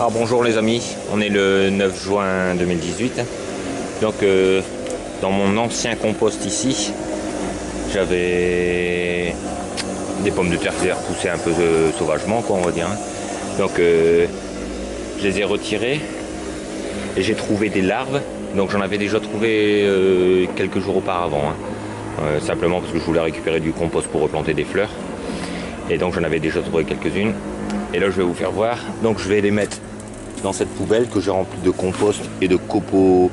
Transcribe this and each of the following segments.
Alors bonjour les amis, on est le 9 juin 2018. Donc dans mon ancien compost ici, j'avais des pommes de terre qui avaient repoussé un peu sauvagement, quoi, on va dire. Donc je les ai retirées et j'ai trouvé des larves. Donc j'en avais déjà trouvé quelques jours auparavant, simplement parce que je voulais récupérer du compost pour replanter des fleurs. Et donc j'en avais déjà trouvé quelques-unes. Et là je vais vous faire voir. Donc je vais les mettre dans cette poubelle que j'ai remplie de compost et de copeaux,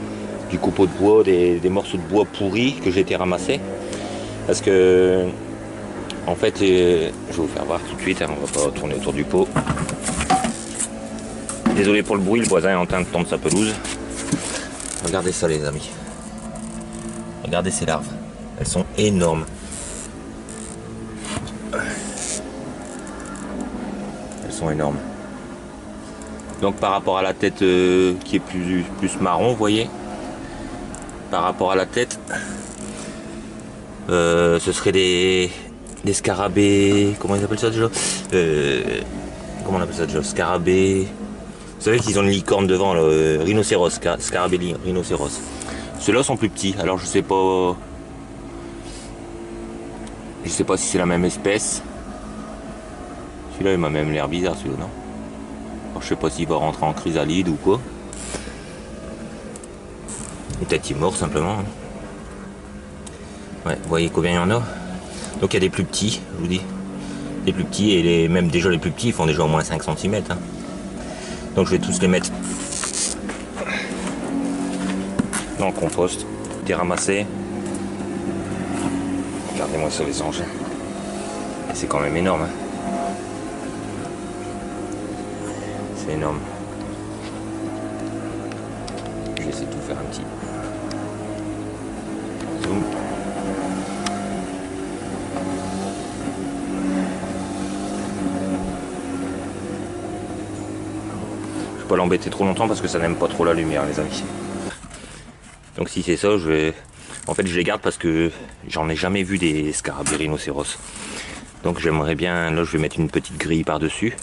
du copeau de bois, des morceaux de bois pourris que j'ai été ramasser. Parce que en fait, je vais vous faire voir tout de suite, on va pas tourner autour du pot. Désolé pour le bruit, le voisin est en train de tondre sa pelouse. Regardez ça les amis. Regardez ces larves. Elles sont énormes. Elles sont énormes. Donc par rapport à la tête qui est plus marron, vous voyez, par rapport à la tête, ce serait des scarabées, comment ils appellent ça déjà, comment on appelle ça déjà, scarabées, vous savez qu'ils ont une licorne devant, le rhinocéros, scarabée rhinocéros. Ceux-là sont plus petits, alors je sais pas si c'est la même espèce. Celui-là il m'a même l'air bizarre, celui-là, non? Alors, je sais pas s'il va rentrer en chrysalide ou quoi. Peut-être il est mort simplement. Ouais, vous voyez combien il y en a. Donc il y a des plus petits, je vous dis. Des plus petits et même déjà les plus petits ils font déjà au moins 5 cm. Donc je vais tous les mettre dans le compost. Tout est ramassé. Regardez-moi ça les engins. C'est quand même énorme. C'est énorme. Je vais essayer de tout faire un petit zoom. Je vais pas l'embêter trop longtemps parce que ça n'aime pas trop la lumière les amis. Donc si c'est ça, en fait je les garde parce que j'en ai jamais vu des scarabées rhinocéros. Donc j'aimerais bien, là je vais mettre une petite grille par dessus.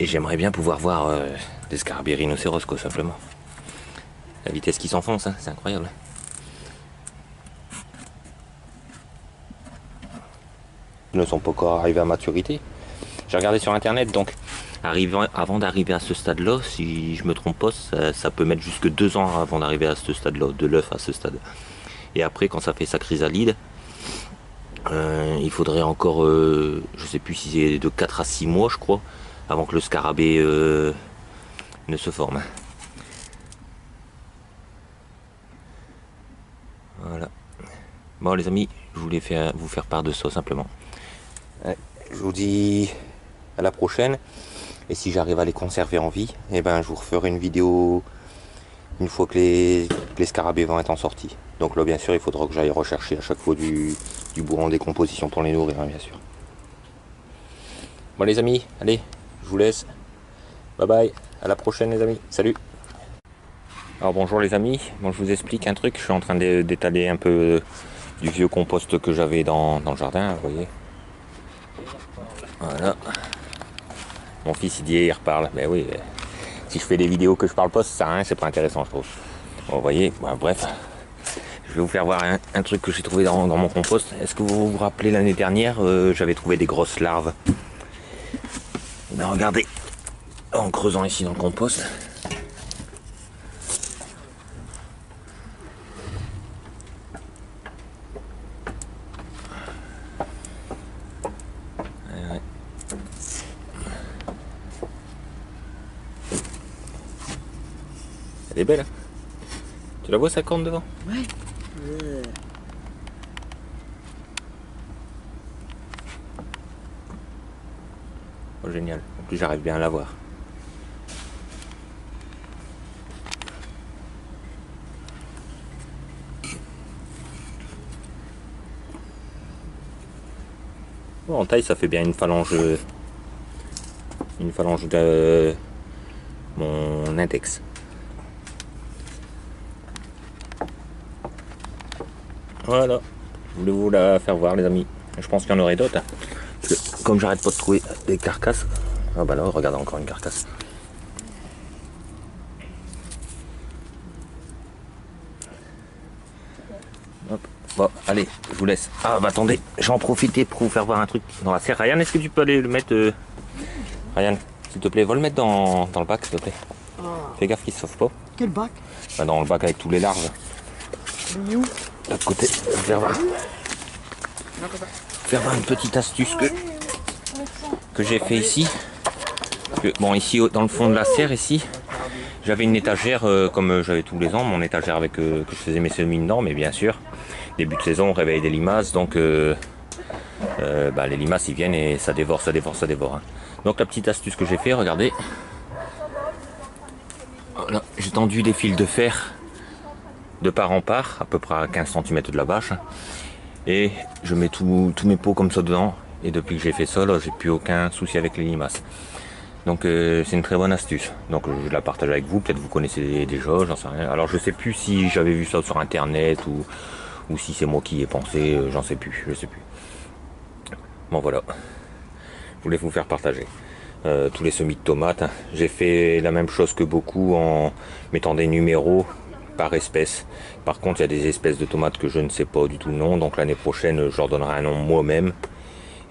Et j'aimerais bien pouvoir voir des scarabées rhinocéros, quoi, simplement. La vitesse qui s'enfonce, hein, c'est incroyable. Ils ne sont pas encore arrivés à maturité. J'ai regardé sur internet, donc avant d'arriver à ce stade-là, si je me trompe pas, ça peut mettre jusque 2 ans avant d'arriver à ce stade-là, de l'œuf à ce stade. Et après, quand ça fait sa chrysalide, il faudrait encore, je sais plus si c'est de 4 à 6 mois, je crois, avant que le scarabée ne se forme. Voilà. Bon les amis, je voulais vous faire part de ça simplement. Je vous dis à la prochaine. Et si j'arrive à les conserver en vie, eh ben, je vous referai une vidéo une fois que les scarabées vont être en sortie. Donc là bien sûr il faudra que j'aille rechercher à chaque fois du bois en décomposition pour les nourrir, hein, bien sûr. Bon les amis, allez, je vous laisse. Bye bye, à la prochaine les amis, salut. Alors bonjour les amis, bon, je vous explique un truc, je suis en train d'étaler un peu du vieux compost que j'avais dans le jardin, vous voyez. Voilà. Mon fils il dit, il reparle, ben oui, si je fais des vidéos que je parle pas, ça sert à rien, c'est pas intéressant je trouve. Bon, vous voyez, ben, bref, je vais vous faire voir un truc que j'ai trouvé dans mon compost. Est-ce que vous vous rappelez l'année dernière, j'avais trouvé des grosses larves. Ben regardez, en creusant ici dans le compost. Ouais. Elle est belle, hein? Tu la vois sa corne devant? Ouais. Oh, génial, en plus j'arrive bien à la voir. Bon, en taille ça fait bien une phalange de mon index. Voilà, je voulais vous la faire voir les amis. Je pense qu'il y en aurait d'autres. Comme j'arrête pas de trouver des carcasses. Ah bah là, regardez encore une carcasse. Bon, allez, je vous laisse. Ah, bah attendez, j'en profiter pour vous faire voir un truc dans la serre. Ryan, est-ce que tu peux aller le mettre... Ryan, s'il te plaît, va le mettre dans le bac, s'il te plaît. Fais gaffe qu'il ne se sauve pas. Quel bac? Bah, dans le bac avec tous les larves. Il est où? De l'autre côté, je vais faire voir une petite astuce que j'ai fait ici. Parce que, bon, ici, dans le fond de la serre, ici, j'avais une étagère, comme j'avais tous les ans, mon étagère avec que je faisais mes semis dedans, mais bien sûr, début de saison, on réveille des limaces, donc bah, les limaces, ils viennent et ça dévore. Hein. Donc la petite astuce que j'ai fait, regardez. Voilà, j'ai tendu des fils de fer de part en part, à peu près à 15 cm de la bâche. Et je mets tous mes pots comme ça dedans. Et depuis que j'ai fait ça, là, j'ai plus aucun souci avec les limaces. Donc c'est une très bonne astuce. Donc je la partage avec vous. Peut-être vous connaissez déjà, j'en sais rien. Alors je sais plus si j'avais vu ça sur internet ou si c'est moi qui y ai pensé. J'en sais plus, je sais plus. Bon voilà. Je voulais vous faire partager. Tous les semis de tomates. Hein. J'ai fait la même chose que beaucoup en mettant des numéros par espèce. Par contre, il y a des espèces de tomates que je ne sais pas du tout le nom. Donc l'année prochaine, je leur donnerai un nom moi-même.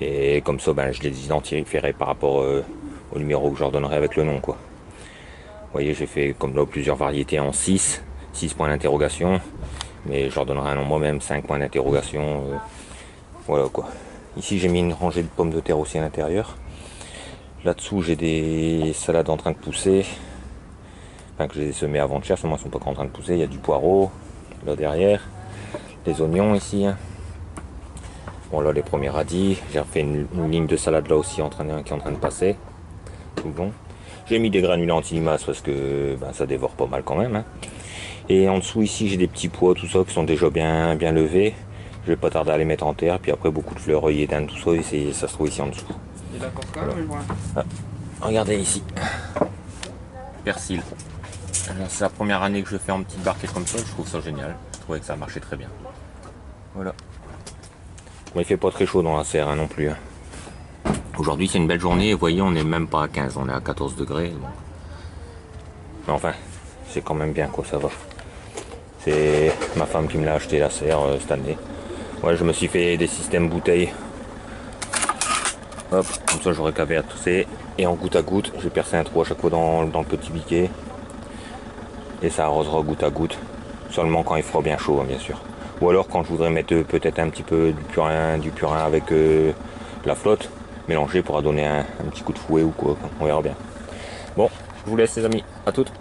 Et comme ça, ben, je les identifierai par rapport au numéro que je leur donnerai avec le nom. Quoi. Vous voyez, j'ai fait comme là plusieurs variétés en 6 points d'interrogation. Mais je leur donnerai un nom moi-même, 5 points d'interrogation. Voilà quoi. Ici, j'ai mis une rangée de pommes de terre aussi à l'intérieur. Là-dessous, j'ai des salades en train de pousser. Enfin, que j'ai semées avant-hier, seulement elles sont pas encore en train de pousser. Il y a du poireau, là derrière. Des oignons ici. Hein. Bon, là, les premiers radis. J'ai refait une ligne de salade là aussi qui est en train de passer. Tout bon. J'ai mis des granulés anti-limaces parce que ben, ça dévore pas mal quand même. Hein. Et en dessous, ici, j'ai des petits pois, tout ça, qui sont déjà bien levés. Je vais pas tarder à les mettre en terre. Puis après, beaucoup de fleureuils et d'âne, tout ça, et ça se trouve ici en dessous. Voilà. Ah, regardez ici. Persil. C'est la première année que je fais en petite barquette comme ça, je trouve ça génial. Je trouvais que ça marchait très bien. Voilà. Bon, il fait pas très chaud dans la serre hein, non plus. Hein. Aujourd'hui c'est une belle journée, vous voyez on n'est même pas à 15, on est à 14 degrés. Donc. Mais enfin, c'est quand même bien quoi, ça va. C'est ma femme qui me l'a acheté la serre cette année. Ouais, je me suis fait des systèmes bouteilles. Hop, comme ça j'aurais qu'à verser. Et en goutte à goutte, j'ai percé un trou à chaque fois dans le petit biquet. Et ça arrosera goutte à goutte. Seulement quand il fera bien chaud, hein, bien sûr. Ou alors quand je voudrais mettre peut-être un petit peu du purin avec la flotte, mélanger pourra donner un petit coup de fouet ou quoi. On verra bien. Bon, je vous laisse les amis. À toutes.